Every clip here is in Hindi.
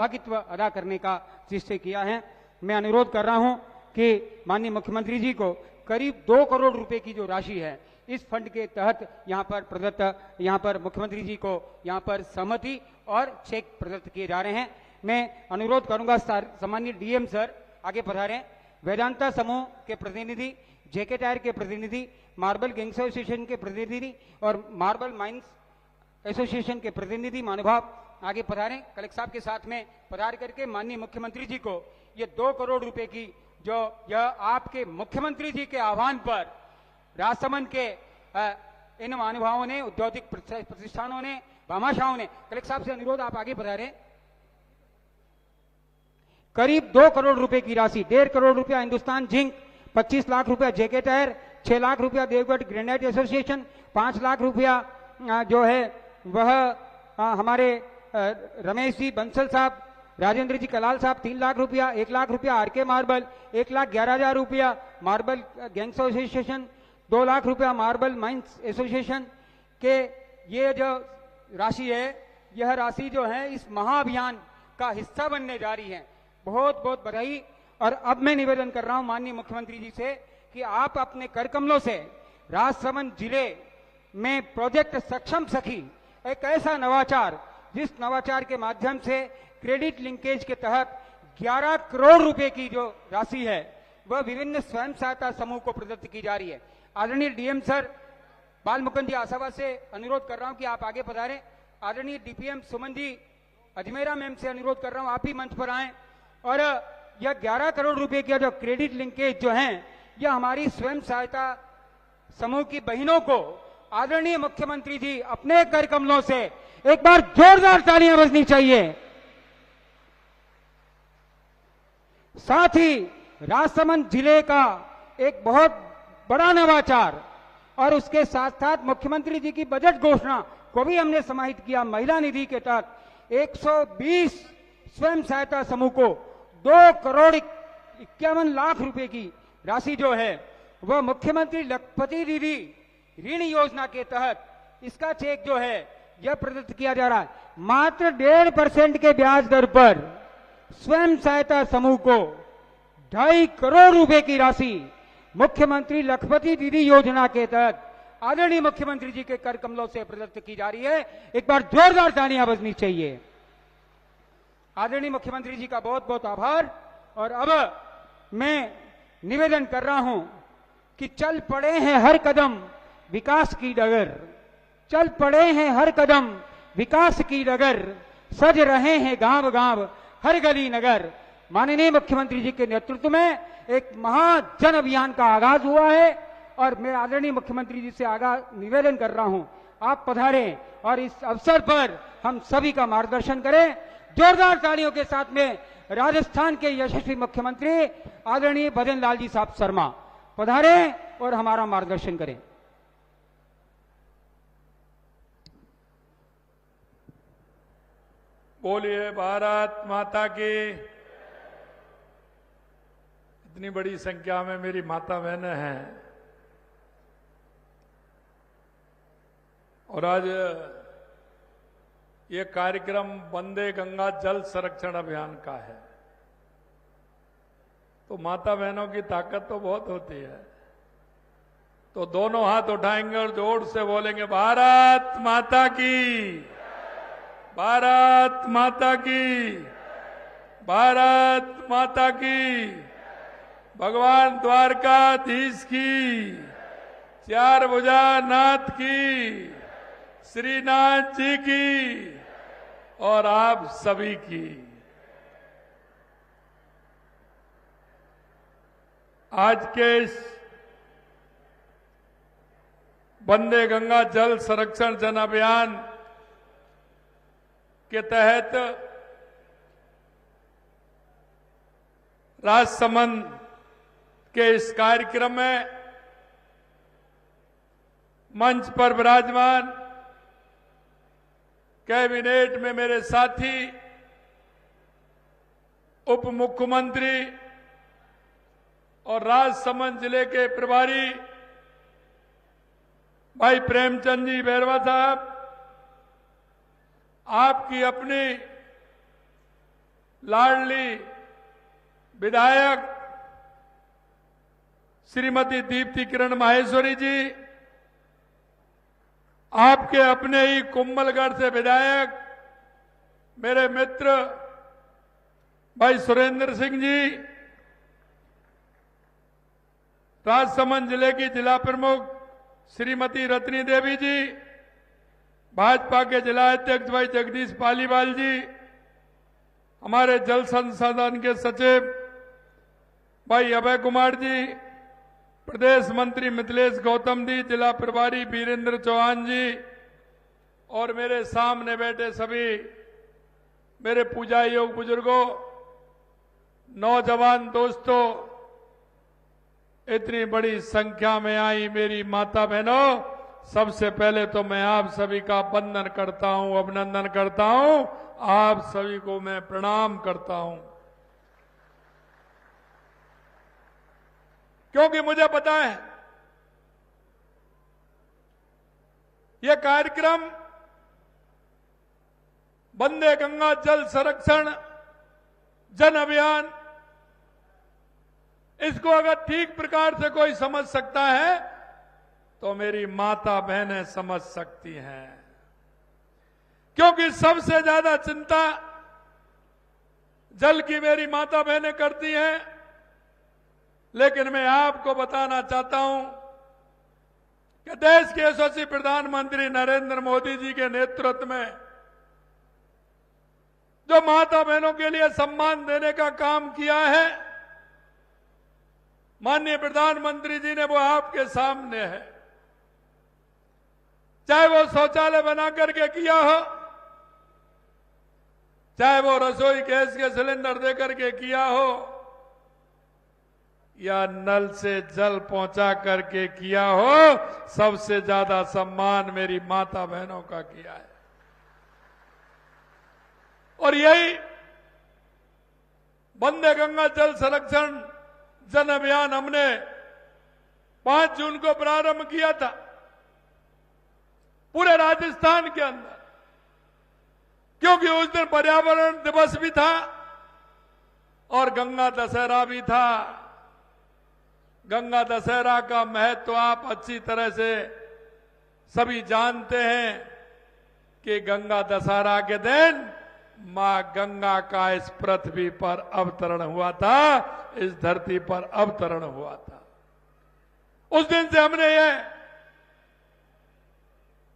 भागित्व अदा करने का निश्चय किया है। मैं अनुरोध कर रहा हूं कि माननीय मुख्यमंत्री जी को करीब 2 करोड़ रुपए की जो राशि है इस फंड के तहत यहाँ पर प्रदत्त मुख्यमंत्री जी को यहाँ पर सहमति और चेक प्रदत्त किए जा रहे हैं। मैं अनुरोध करूंगा सम्माननीय डीएम सर आगे पधारें। वेदांता समूह के प्रतिनिधि, जेके टायर के प्रतिनिधि, मार्बल गैंग एसोसिएशन के प्रतिनिधि और मार्बल माइंस एसोसिएशन के प्रतिनिधि महानुभाव आगे पधारें। कलेक्टर साहब के साथ में पधार करके माननीय मुख्यमंत्री जी को ये 2 करोड़ रुपए की जो यह आपके मुख्यमंत्री जी के आह्वान पर राजसमंद के इन महानुभावों ने, औद्योगिक प्रतिष्ठानों ने, भामाशाहों ने, कलेक्टर साहब से अनुरोध आप आगे पधारें। करीब 2 करोड़ रुपए की राशि, 1.5 करोड़ रुपया हिंदुस्तान जिंक, 25 लाख रुपया जेके टायर, 6 लाख रुपया देवगढ़ ग्रेनाइट एसोसिएशन, 5 लाख रुपया जो है वह हमारे रमेश जी बंसल साहब, राजेंद्र जी कलाल साहब 3 लाख रुपया, 1 लाख रुपया आरके मार्बल, 1,11,000 रुपया मार्बल गैंग एसोसिएशन, 2 लाख रुपया मार्बल माइंस एसोसिएशन के ये जो राशि है, यह राशि जो है इस महाअभियान का हिस्सा बनने जा रही है। बहुत बहुत बधाई। और अब मैं निवेदन कर रहा हूं माननीय मुख्यमंत्री जी से कि आप अपने कर कमलों से राजसमंद जिले में प्रोजेक्ट सक्षम सखी, एक ऐसा नवाचार जिस नवाचार के माध्यम से क्रेडिट लिंकेज के तहत 11 करोड़ रुपए की जो राशि है वह विभिन्न स्वयं सहायता समूह को प्रदत्त की जा रही है। आदरणीय डीएम सर बाल मुकुंद जी आशावाद से अनुरोध कर रहा हूं कि आप आगे पधारें। आदरणीय डीपीएम सुमन जी अजमेरा मैम से अनुरोध कर रहा हूं आप भी मंच पर आएं। और यह 11 करोड़ रुपए का जो क्रेडिट लिंकेज जो है यह हमारी स्वयं सहायता समूह की बहनों को आदरणीय मुख्यमंत्री जी अपने कर कमलों से एक बार जोरदार तालियां बजनी चाहिए। साथ ही राजसमंद जिले का एक बहुत बड़ा नवाचार और उसके साथ साथ मुख्यमंत्री जी की बजट घोषणा को भी हमने समाहित किया। महिला निधि के तहत 120 स्वयं सहायता समूह को 2 करोड़ 51 लाख रुपए की राशि जो है वह मुख्यमंत्री लखपति दीदी ऋण योजना के तहत इसका चेक जो है यह प्रदत्त किया जा रहा है। मात्र 1.5% के ब्याज दर पर स्वयं सहायता समूह को 2.5 करोड़ रुपए की राशि मुख्यमंत्री लखपति दीदी योजना के तहत आदरणीय मुख्यमंत्री जी के कर कमलों से प्रदत्त की जा रही है। एक बार जोरदार तालियां बजनी चाहिए। आदरणीय मुख्यमंत्री जी का बहुत बहुत आभार। और अब मैं निवेदन कर रहा हूं कि चल पड़े हैं हर कदम विकास की डगर, चल पड़े हैं हर कदम विकास की डगर, सज रहे हैं गांव गांव हर गली नगर। माननीय मुख्यमंत्री जी के नेतृत्व में एक महाजन अभियान का आगाज हुआ है और मैं आदरणीय मुख्यमंत्री जी से निवेदन कर रहा हूं आप पधारें और इस अवसर पर हम सभी का मार्गदर्शन करें। जोरदार तालियों के साथ में राजस्थान के यशस्वी मुख्यमंत्री आदरणीय भजन लाल जी साहब शर्मा पधारें और हमारा मार्गदर्शन करें। बोलिए भारत माता की। इतनी बड़ी संख्या में मेरी माता बहनें हैं और आज ये कार्यक्रम वंदे गंगा जल संरक्षण अभियान का है, तो माता बहनों की ताकत तो बहुत होती है। तो दोनों हाथ उठाएंगे और जोर से बोलेंगे भारत माता की, भारत माता की, भारत माता की। भगवान द्वारकाधीश की, 4 भुजा नाथ की, श्रीनाथ जी की और आप सभी की। आज के इस वंदे गंगा जल संरक्षण जन अभियान के तहत राजसमंद के इस कार्यक्रम में मंच पर विराजमान कैबिनेट में मेरे साथी उप मुख्यमंत्री और राजसमंद जिले के प्रभारी भाई प्रेमचंद जी बैरवा साहब, आपकी अपनी लाडली विधायक श्रीमती दीप्ति किरण माहेश्वरी जी, आपके अपने ही कुंभलगढ़ से विधायक मेरे मित्र भाई सुरेंद्र सिंह जी, राजसमंद जिले की जिला प्रमुख श्रीमती रत्नी देवी जी, भाजपा के जिला अध्यक्ष भाई जगदीश पालीवाल जी, हमारे जल संसाधन के सचिव भाई अभय कुमार जी, प्रदेश मंत्री मिथिलेश गौतम जी, जिला प्रभारी वीरेंद्र चौहान जी और मेरे सामने बैठे सभी मेरे पूजा योग बुजुर्गों, नौजवान दोस्तों, इतनी बड़ी संख्या में आई मेरी माता बहनों, सबसे पहले तो मैं आप सभी का वंदन करता हूं, अभिनंदन करता हूं, आप सभी को मैं प्रणाम करता हूं। क्योंकि मुझे पता है यह कार्यक्रम वंदे गंगा जल संरक्षण जन अभियान, इसको अगर ठीक प्रकार से कोई समझ सकता है तो मेरी माता बहनें समझ सकती हैं। क्योंकि सबसे ज्यादा चिंता जल की मेरी माता बहनें करती हैं। लेकिन मैं आपको बताना चाहता हूं कि देश के यशस्वी प्रधानमंत्री नरेंद्र मोदी जी के नेतृत्व में जो माता बहनों के लिए सम्मान देने का काम किया है, माननीय प्रधानमंत्री जी ने, वो आपके सामने है। चाहे वो शौचालय बना करके किया हो, चाहे वो रसोई गैस के सिलेंडर देकर के किया हो, या नल से जल पहुंचा करके किया हो, सबसे ज्यादा सम्मान मेरी माता बहनों का किया है। और यही वंदे गंगा जल संरक्षण जन अभियान हमने 5 जून को प्रारंभ किया था पूरे राजस्थान के अंदर, क्योंकि उस दिन पर्यावरण दिवस भी था और गंगा दशहरा भी था। गंगा दशहरा का महत्व आप अच्छी तरह से सभी जानते हैं कि गंगा दशहरा के दिन मां गंगा का इस पृथ्वी पर अवतरण हुआ था, इस धरती पर अवतरण हुआ था। उस दिन से हमने ये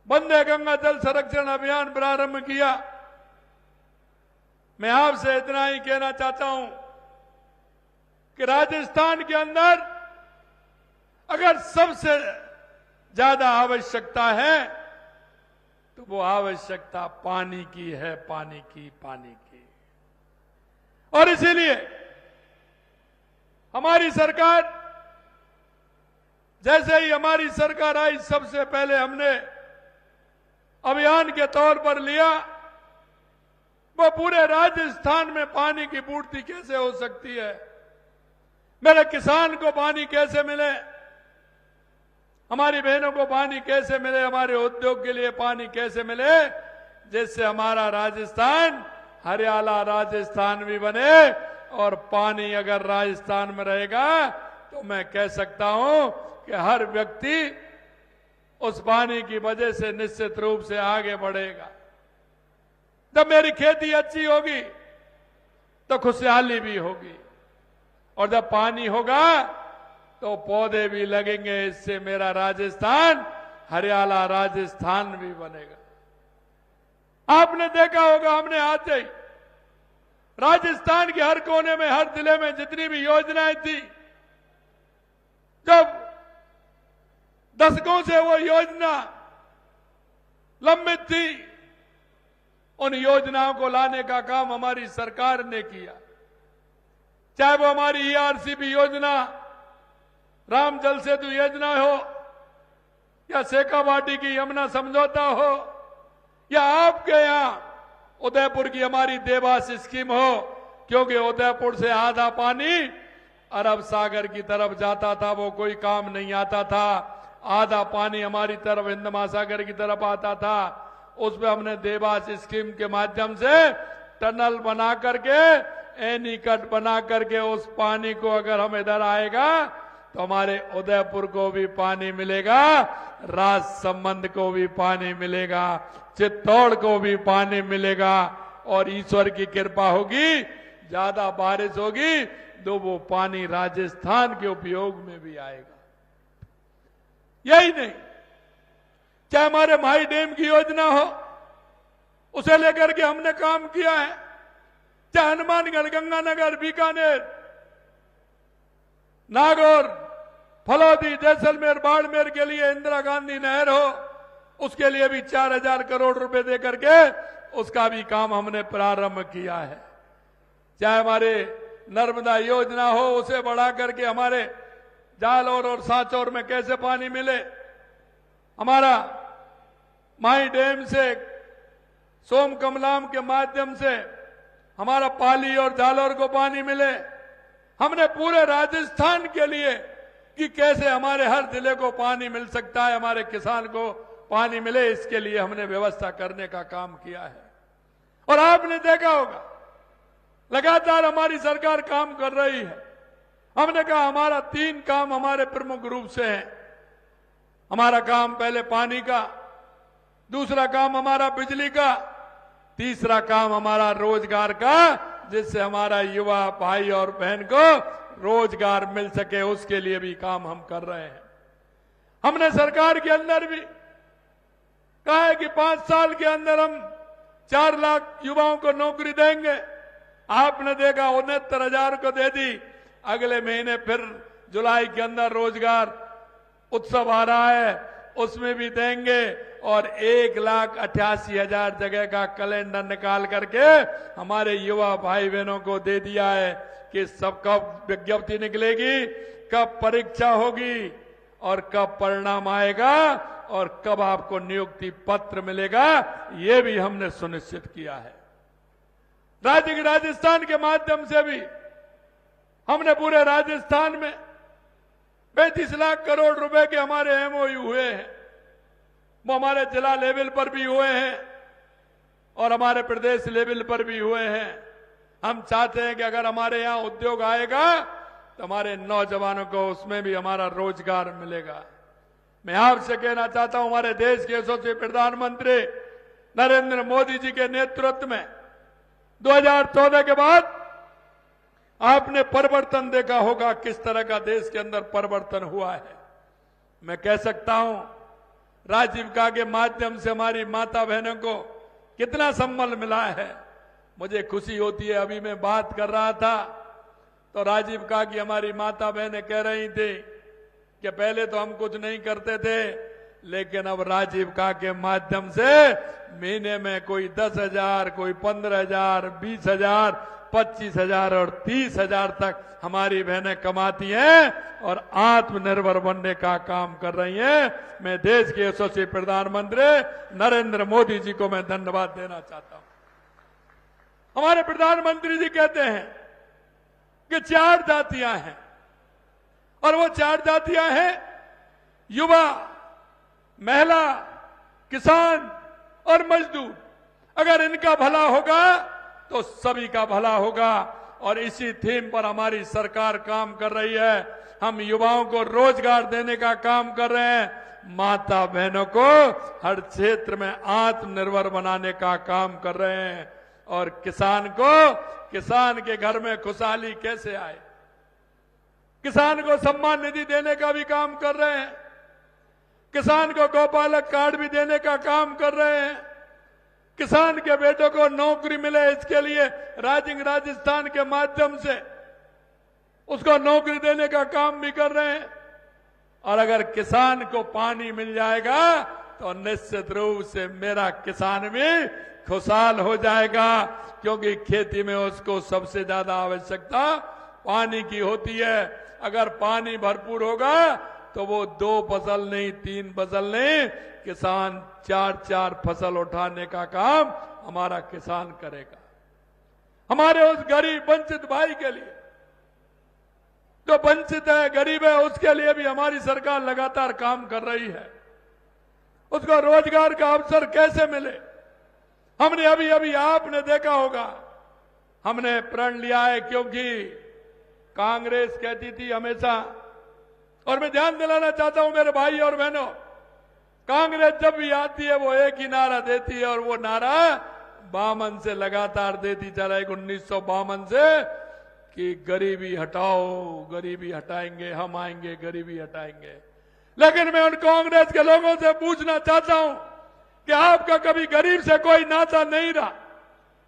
वंदे गंगा जल संरक्षण अभियान प्रारंभ किया। मैं आपसे इतना ही कहना चाहता हूं कि राजस्थान के अंदर अगर सबसे ज्यादा आवश्यकता है तो वो आवश्यकता पानी की है, पानी की। और इसीलिए हमारी सरकार, जैसे ही हमारी सरकार आई, सबसे पहले हमने अभियान के तौर पर लिया वो पूरे राजस्थान में पानी की पूर्ति कैसे हो सकती है, मेरे किसान को पानी कैसे मिले, हमारी बहनों को पानी कैसे मिले, हमारे उद्योग के लिए पानी कैसे मिले, जिससे हमारा राजस्थान हरियाला राजस्थान भी बने। और पानी अगर राजस्थान में रहेगा तो मैं कह सकता हूं कि हर व्यक्ति उस पानी की वजह से निश्चित रूप से आगे बढ़ेगा। जब मेरी खेती अच्छी होगी तो खुशहाली भी होगी, और जब पानी होगा तो पौधे भी लगेंगे, इससे मेरा राजस्थान हरियाला राजस्थान भी बनेगा। आपने देखा होगा, हमने आते ही राजस्थान के हर कोने में, हर जिले में जितनी भी योजनाएं थी, जब दशकों से वो योजना लंबित थी, उन योजनाओं को लाने का काम हमारी सरकार ने किया। चाहे वो हमारी ईआरसीबी योजना, राम जल सेतु योजना हो, या शेखावाटी की यमुना समझौता हो, या आपके यहां उदयपुर की हमारी देवास स्कीम हो, क्योंकि उदयपुर से आधा पानी अरब सागर की तरफ जाता था, वो कोई काम नहीं आता था। आधा पानी हमारी तरफ हिंद महासागर की तरफ आता था। उसमें हमने देवास स्कीम के माध्यम से टनल बना करके, एनीकट बना करके उस पानी को अगर हम इधर आएगा तो हमारे उदयपुर को भी पानी मिलेगा, राजसमंद को भी पानी मिलेगा, चित्तौड़ को भी पानी मिलेगा, और ईश्वर की कृपा होगी, ज्यादा बारिश होगी तो वो पानी राजस्थान के उपयोग में भी आएगा। यही नहीं, चाहे हमारे माई डैम की योजना हो, उसे लेकर के हमने काम किया है, चाहे हनुमानगढ़, गंगानगर, बीकानेर, नागौर, फलौदी, जैसलमेर, बाड़मेर के लिए इंदिरा गांधी नहर हो, उसके लिए भी 4000 करोड़ रुपए दे करके उसका भी काम हमने प्रारंभ किया है। चाहे हमारे नर्मदा योजना हो, उसे बढ़ा करके हमारे जालौर और सांचौर में कैसे पानी मिले, हमारा माई डैम से, सोम कमलाम के माध्यम से हमारा पाली और जालौर को पानी मिले, हमने पूरे राजस्थान के लिए कि कैसे हमारे हर जिले को पानी मिल सकता है, हमारे किसान को पानी मिले, इसके लिए हमने व्यवस्था करने का काम किया है। और आपने देखा होगा लगातार हमारी सरकार काम कर रही है। हमने कहा हमारा 3 काम हमारे प्रमुख रूप से है। हमारा काम पहले पानी का, दूसरा काम हमारा बिजली का, तीसरा काम हमारा रोजगार का, जिससे हमारा युवा भाई और बहन को रोजगार मिल सके, उसके लिए भी काम हम कर रहे हैं। हमने सरकार के अंदर भी कहा है कि 5 साल के अंदर हम 4 लाख युवाओं को नौकरी देंगे। आपने देखा 69,000 को दे दी, अगले महीने फिर जुलाई के अंदर रोजगार उत्सव आ रहा है, उसमें भी देंगे, और 1,88,000 जगह का कैलेंडर निकाल करके हमारे युवा भाई बहनों को दे दिया है कि सब कब विज्ञप्ति निकलेगी, कब परीक्षा होगी, और कब परिणाम आएगा, और कब आपको नियुक्ति पत्र मिलेगा, ये भी हमने सुनिश्चित किया है। राजस्थान के माध्यम से भी हमने पूरे राजस्थान में 35 लाख करोड़ रुपए के हमारे एमओयू हुए हैं। वो हमारे जिला लेवल पर भी हुए हैं और हमारे प्रदेश लेवल पर भी हुए हैं। हम चाहते हैं कि अगर हमारे यहाँ उद्योग आएगा तो हमारे नौजवानों को उसमें भी हमारा रोजगार मिलेगा। मैं आपसे कहना चाहता हूं, हमारे देश के यशस्वी प्रधानमंत्री नरेंद्र मोदी जी के नेतृत्व में 2014 के बाद आपने परिवर्तन देखा होगा, किस तरह का देश के अंदर परिवर्तन हुआ है। मैं कह सकता हूं, राजीविका के माध्यम से हमारी माता बहनों को कितना सम्मान मिला है, मुझे खुशी होती है। अभी मैं बात कर रहा था तो राजीविका की हमारी माता बहनें कह रही थी कि पहले तो हम कुछ नहीं करते थे, लेकिन अब राजीविका के माध्यम से महीने में कोई 10,000, कोई 15,000, 20,000, 25,000 और 30,000 तक हमारी बहनें कमाती हैं और आत्मनिर्भर बनने का काम कर रही हैं। मैं देश के यशस्वी प्रधानमंत्री नरेंद्र मोदी जी को मैं धन्यवाद देना चाहता हूं। हमारे प्रधानमंत्री जी कहते हैं कि 4 जातियां हैं, और वो 4 जातियां हैं युवा, महिला, किसान और मजदूर। अगर इनका भला होगा तो सभी का भला होगा, और इसी थीम पर हमारी सरकार काम कर रही है। हम युवाओं को रोजगार देने का काम कर रहे हैं, माता बहनों को हर क्षेत्र में आत्मनिर्भर बनाने का काम कर रहे हैं, और किसान के घर में खुशहाली कैसे आए, किसान को सम्मान निधि देने का भी काम कर रहे हैं, किसान को गौपालक कार्ड भी देने का काम कर रहे हैं, किसान के बेटों को नौकरी मिले इसके लिए राजस्थान के माध्यम से उसको नौकरी देने का काम भी कर रहे हैं। और अगर किसान को पानी मिल जाएगा तो निश्चित रूप से मेरा किसान भी खुशहाल हो जाएगा, क्योंकि खेती में उसको सबसे ज्यादा आवश्यकता पानी की होती है। अगर पानी भरपूर होगा तो वो 2 फसल नहीं, 3 फसल नहीं, किसान 4-4 फसल उठाने का काम हमारा किसान करेगा। हमारे उस गरीब वंचित भाई के लिए, जो वंचित है, गरीब है, उसके लिए भी हमारी सरकार लगातार काम कर रही है। उसको रोजगार का अवसर कैसे मिले, हमने अभी आपने देखा होगा हमने प्रण लिया है, क्योंकि कांग्रेस कहती थी हमेशा, और मैं ध्यान दिलाना चाहता हूं मेरे भाई और बहनों, कांग्रेस जब भी आती है वो एक ही नारा देती है, और वो नारा बामन से लगातार देती चला है 1952 से, कि गरीबी हटाओ, गरीबी हटाएंगे, हम आएंगे गरीबी हटाएंगे। लेकिन मैं उन कांग्रेस के लोगों से पूछना चाहता हूं कि आपका कभी गरीब से कोई नाता नहीं रहा,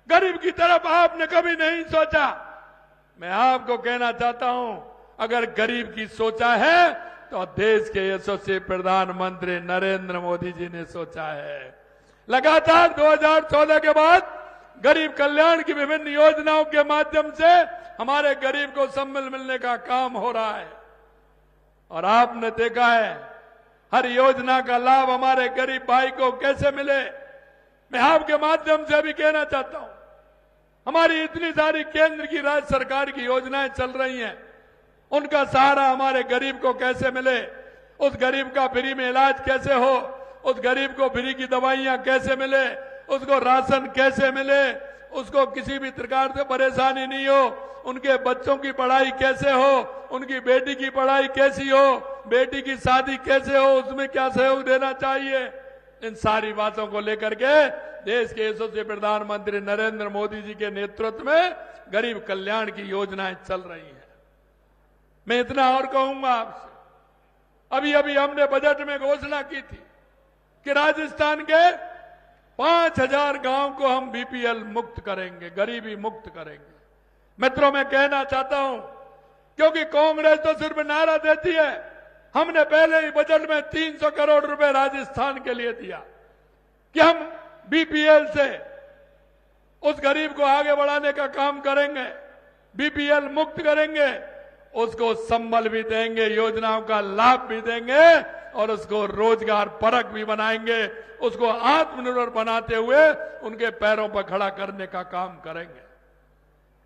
गरीब की तरफ आपने कभी नहीं सोचा। मैं आपको कहना चाहता हूं, अगर गरीब की सोचा है तो देश के यशस्वी प्रधानमंत्री नरेंद्र मोदी जी ने सोचा है। लगातार 2014 के बाद गरीब कल्याण की विभिन्न योजनाओं के माध्यम से हमारे गरीब को सम्मान मिलने का काम हो रहा है, और आपने देखा है हर योजना का लाभ हमारे गरीब भाई को कैसे मिले। मैं आपके माध्यम से भी कहना चाहता हूं, हमारी इतनी सारी केंद्र की राज्य सरकार की योजनाएं चल रही हैं, उनका सहारा हमारे गरीब को कैसे मिले, उस गरीब का फ्री में इलाज कैसे हो, उस गरीब को फ्री की दवाइयां कैसे मिले, उसको राशन कैसे मिले, उसको किसी भी प्रकार से परेशानी नहीं हो, उनके बच्चों की पढ़ाई कैसे हो, उनकी बेटी की पढ़ाई कैसी हो, बेटी की शादी कैसे हो, उसमें क्या सहयोग देना चाहिए। इन सारी बातों को लेकर के देश के यशस्वी प्रधानमंत्री नरेंद्र मोदी जी के नेतृत्व में गरीब कल्याण की योजनाएं चल रही हैं। मैं इतना और कहूंगा आपसे, अभी अभी हमने बजट में घोषणा की थी कि राजस्थान के 5000 गांव को हम बीपीएल मुक्त करेंगे, गरीबी मुक्त करेंगे। मित्रों, मैं कहना चाहता हूं, क्योंकि कांग्रेस तो सिर्फ नारा देती है, हमने पहले ही बजट में 300 करोड़ रुपए राजस्थान के लिए दिया कि हम बीपीएल से उस गरीब को आगे बढ़ाने का काम करेंगे, बीपीएल मुक्त करेंगे, उसको संबल भी देंगे, योजनाओं का लाभ भी देंगे, और उसको रोजगार परक भी बनाएंगे, उसको आत्मनिर्भर बनाते हुए उनके पैरों पर खड़ा करने का काम करेंगे।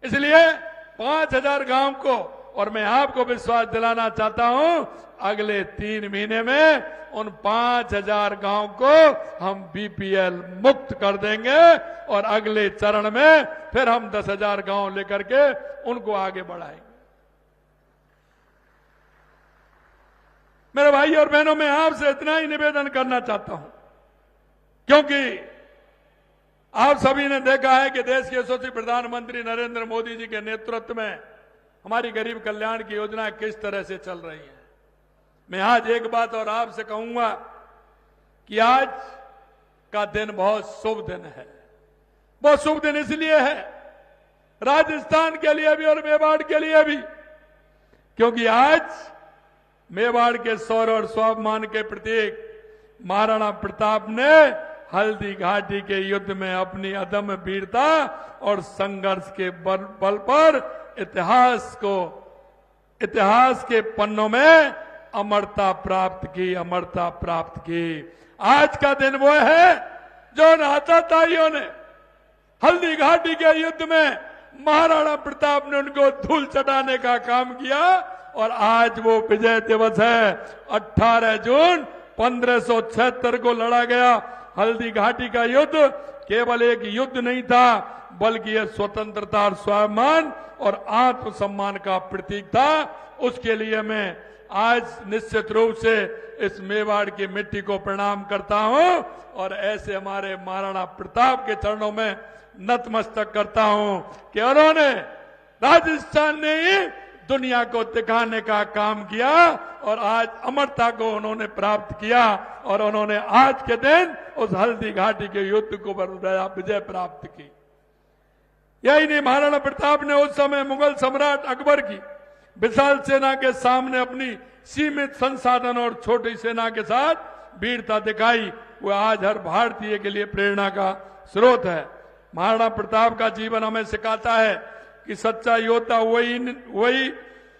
इसलिए 5000 गांव को, और मैं आपको विश्वास दिलाना चाहता हूं, अगले 3 महीने में उन 5000 गांव को हम बीपीएल मुक्त कर देंगे, और अगले चरण में फिर हम 10,000 गांव लेकर के उनको आगे बढ़ाएंगे। मेरे भाई और बहनों, मैं आपसे इतना ही निवेदन करना चाहता हूं, क्योंकि आप सभी ने देखा है कि देश के यशस्वी प्रधानमंत्री नरेंद्र मोदी जी के नेतृत्व में हमारी गरीब कल्याण की योजनाएं किस तरह से चल रही हैं। मैं आज एक बात और आपसे कहूंगा कि आज का दिन बहुत शुभ दिन है। बहुत शुभ दिन इसलिए है राजस्थान के लिए भी और मेवाड़ के लिए भी, क्योंकि आज मेवाड़ के शौर्य और स्वाभिमान के प्रतीक महाराणा प्रताप ने हल्दी घाटी के युद्ध में अपनी अदम्य वीरता और संघर्ष के बल पर इतिहास के पन्नों में अमरता प्राप्त की, अमरता प्राप्त की। आज का दिन वो है जो उन आतताइयों ने हल्दी घाटी के युद्ध में महाराणा प्रताप ने उनको धूल चटाने का काम किया, और आज वो विजय दिवस है। 18 जून 1576 को लड़ा गया हल्दी घाटी का युद्ध केवल एक युद्ध नहीं था, बल्कि यह स्वतंत्रता और स्वाभिमान और आत्मसम्मान का प्रतीक था। उसके लिए मैं आज निश्चित रूप से इस मेवाड़ की मिट्टी को प्रणाम करता हूं, और ऐसे हमारे महाराणा प्रताप के चरणों में नतमस्तक करता हूं कि उन्होंने राजस्थान ने ही दुनिया को दिखाने का काम किया, और आज अमरता को उन्होंने प्राप्त किया, और उन्होंने आज के दिन उस हल्दी घाटी के युद्ध को विजय प्राप्त की। यही नहीं, महाराणा प्रताप ने उस समय मुगल सम्राट अकबर की विशाल सेना के सामने अपनी सीमित संसाधन और छोटी सेना के साथ वीरता दिखाई। वह आज हर भारतीय के लिए प्रेरणा का स्रोत है। महाराणा प्रताप का जीवन हमें सिखाता है कि सच्चा योद्धा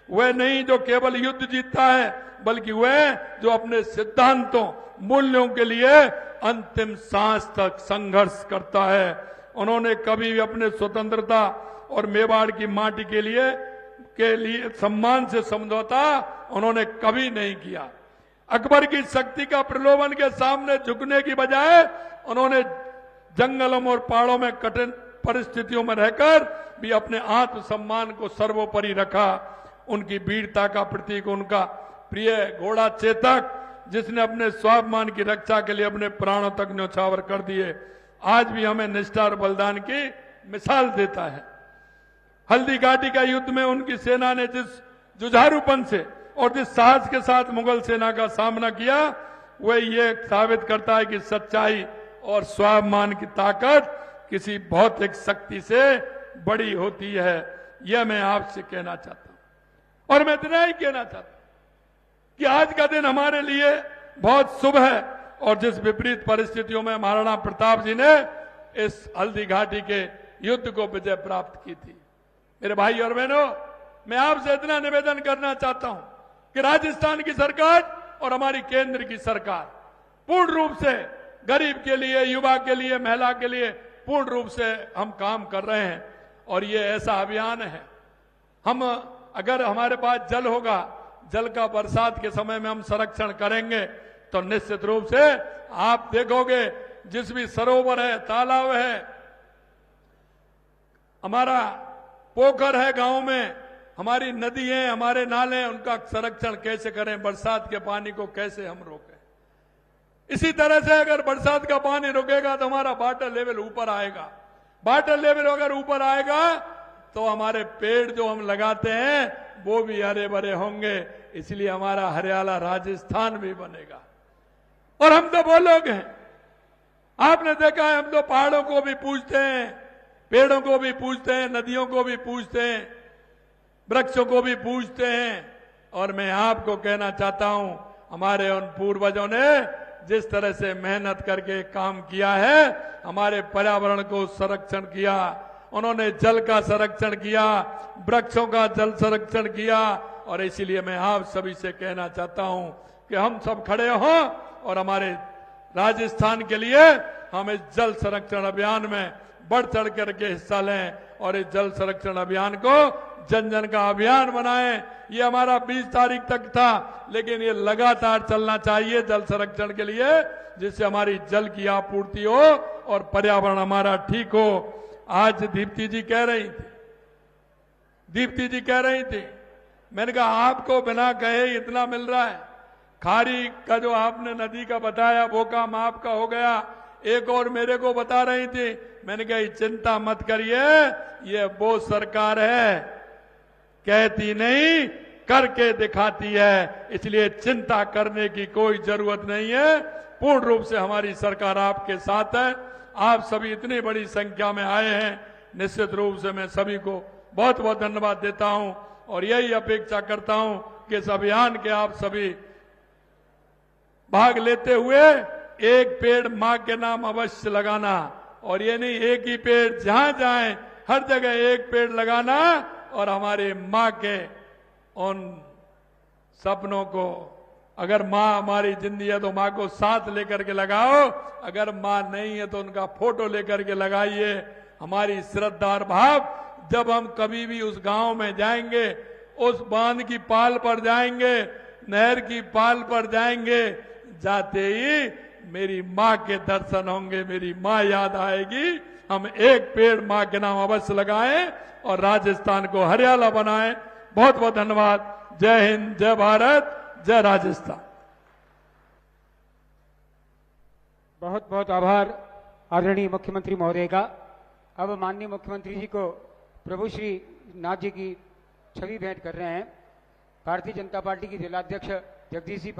वह नहीं जो केवल युद्ध जीतता है, बल्कि वह जो अपने सिद्धांतों मूल्यों के लिए अंतिम सांस तक संघर्ष करता है। उन्होंने कभी भी अपने स्वतंत्रता और मेवाड़ की माटी के लिए सम्मान से समझौता उन्होंने कभी नहीं किया। अकबर की शक्ति का प्रलोभन के सामने झुकने की बजाय उन्होंने जंगलों और पहाड़ों में कठिन परिस्थितियों में रहकर भी अपने आत्मसम्मान को सर्वोपरि रखा। उनकी वीरता का प्रतीक उनका प्रिय घोड़ा चेतक, जिसने अपने स्वाभिमान की रक्षा के लिए अपने प्राणों तक न्यौछावर कर दिए, आज भी हमें निष्ठा और बलिदान की मिसाल देता है। हल्दी घाटी का युद्ध में उनकी सेना ने जिस जुझारूपन से और जिस साहस के साथ मुगल सेना का सामना किया, वह ये साबित करता है कि सच्चाई और स्वाभिमान की ताकत किसी भौतिक शक्ति से बड़ी होती है। यह मैं आपसे कहना चाहता हूं। और मैं इतना ही कहना चाहता हूं कि आज का दिन हमारे लिए बहुत शुभ है। और जिस विपरीत परिस्थितियों में महाराणा प्रताप जी ने इस हल्दी घाटी के युद्ध को विजय प्राप्त की थी, मेरे भाई और बहनों, मैं आपसे इतना निवेदन करना चाहता हूं कि राजस्थान की सरकार और हमारी केंद्र की सरकार पूर्ण रूप से गरीब के लिए, युवा के लिए, महिला के लिए पूर्ण रूप से हम काम कर रहे हैं। और ये ऐसा अभियान है, हम अगर हमारे पास जल होगा, जल का बरसात के समय में हम संरक्षण करेंगे, तो निश्चित रूप से आप देखोगे जिस भी सरोवर है, तालाब है, हमारा पोखर है गांव में, हमारी नदी है, हमारे नाले हैं, उनका संरक्षण कैसे करें, बरसात के पानी को कैसे हम रोकें। इसी तरह से अगर बरसात का पानी रुकेगा तो हमारा वाटर लेवल ऊपर आएगा। वाटर लेवल अगर ऊपर आएगा तो हमारे पेड़ जो हम लगाते हैं वो भी हरे भरे होंगे, इसलिए हमारा हरियाला राजस्थान भी बनेगा। और हम तो वो लोग हैं, आपने देखा है, हम तो पहाड़ों को भी पूजते हैं, पेड़ों को भी पूजते हैं, नदियों को भी पूजते हैं, वृक्षों को भी पूजते हैं। और मैं आपको कहना चाहता हूं, हमारे उन पूर्वजों ने जिस तरह से मेहनत करके काम किया है, हमारे पर्यावरण को संरक्षण किया, उन्होंने जल का संरक्षण किया, वृक्षों का जल संरक्षण किया। और इसीलिए मैं आप सभी से कहना चाहता हूं कि हम सब खड़े हों और हमारे राजस्थान के लिए हम इस जल संरक्षण अभियान में बढ़ चढ़ करके हिस्सा लें और इस जल संरक्षण अभियान को जन जन का अभियान बनाएं। ये हमारा 20 तारीख तक था, लेकिन ये लगातार चलना चाहिए जल संरक्षण के लिए, जिससे हमारी जल की आपूर्ति हो और पर्यावरण हमारा ठीक हो। आज दीप्ति जी कह रही थी, मैंने कहा आपको बिना कहे इतना मिल रहा है। खारी का जो आपने नदी का बताया वो काम आपका हो गया। एक और मेरे को बता रही थी, मैंने कहा चिंता मत करिए, ये वो सरकार है कहती नहीं करके दिखाती है, इसलिए चिंता करने की कोई जरूरत नहीं है। पूर्ण रूप से हमारी सरकार आपके साथ है। आप सभी इतनी बड़ी संख्या में आए हैं, निश्चित रूप से मैं सभी को बहुत बहुत धन्यवाद देता हूं और यही अपेक्षा करता हूं कि इस अभियान के आप सभी भाग लेते हुए एक पेड़ मां के नाम अवश्य लगाना। और ये नहीं एक ही पेड़, जहां जाएं हर जगह एक पेड़ लगाना और हमारे मां के उन सपनों को, अगर मां हमारी जिंदगी है तो मां को साथ लेकर के लगाओ, अगर मां नहीं है तो उनका फोटो लेकर के लगाइए। हमारी श्रद्धा और भाव, जब हम कभी भी उस गांव में जाएंगे, उस बांध की पाल पर जाएंगे, नहर की पाल पर जाएंगे, जाते ही मेरी मां के दर्शन होंगे, मेरी मां याद आएगी। हम एक पेड़ मां के नाम अवश्य लगाएं और राजस्थान को हरियाला बनाएं। बहुत बहुत धन्यवाद। जय हिंद, जय भारत, जय राजस्थान। बहुत बहुत आभार आदरणीय मुख्यमंत्री महोदय का। अब माननीय मुख्यमंत्री जी को प्रभु श्री नाथ जी की छवि भेंट कर रहे हैं भारतीय जनता पार्टी के जिलाध्यक्ष जगदीश जी